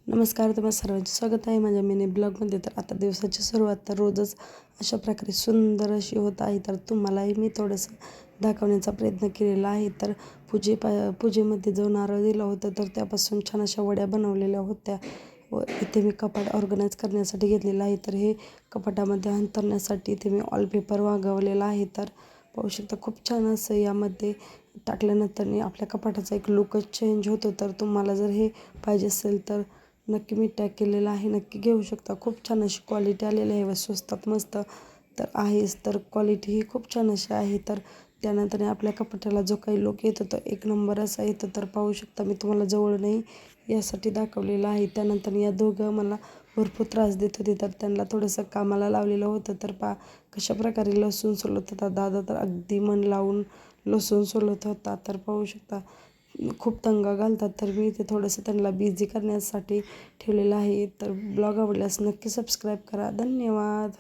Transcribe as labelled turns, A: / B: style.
A: नमस्कार, तुम्हा सर्वांचे स्वागत आहे माझ्या मिनी ब्लॉगमध्ये. तर आता दिवसाची सुरुवात तर रोजच अशा प्रकारे सुंदर अशी होत आहे. तर तुम्हालाही मी थोडंसं दाखवण्याचा प्रयत्न केलेला आहे. तर पूजेमध्ये जो नारळ दिला होता तर त्यापासून छान अशा वड्या बनवलेल्या होत्या व इथे मी कपाट ऑर्गनाईज करण्यासाठी घेतलेलं आहे. तर हे कपाटामध्ये अंतरण्यासाठी इथे मी वॉलपेपर वागवलेला आहे. तर पाहू शकता खूप छान असं यामध्ये टाकल्यानंतर आपल्या कपाटाचा एक लुकच चेंज होतो. तर तुम्हाला जर हे पाहिजे असेल तर नक्की मी टॅग केलेला आहे, नक्की घेऊ शकता. खूप छान अशी क्वालिटी आलेली आहे व स्वस्तात मस्त तर आहेच. तर क्वालिटी ही खूप छान अशी आहे. तर त्यानंतर आपल्या कपाटाला जो काही लुक येतो तो एक नंबर असा येतो. तर पाहू शकता मी तुम्हाला जवळूनही यासाठी दाखवलेलं आहे. त्यानंतर या दोघं मला भरपूर त्रास देत होते तर त्यांना थोडंसं कामाला लावलेलं होतं. तर कशाप्रकारे लसूण सोलत होता दादा, तर अगदी मन लावून लसूण सोलत होता. तर पाहू शकता खूप दंगा घालतात. तर मी इथे थोडंसं त्यांना बिझी करण्यासाठी ठेवलेलं आहे. तर ब्लॉग आवडल्यास नक्की सबस्क्राईब करा. धन्यवाद.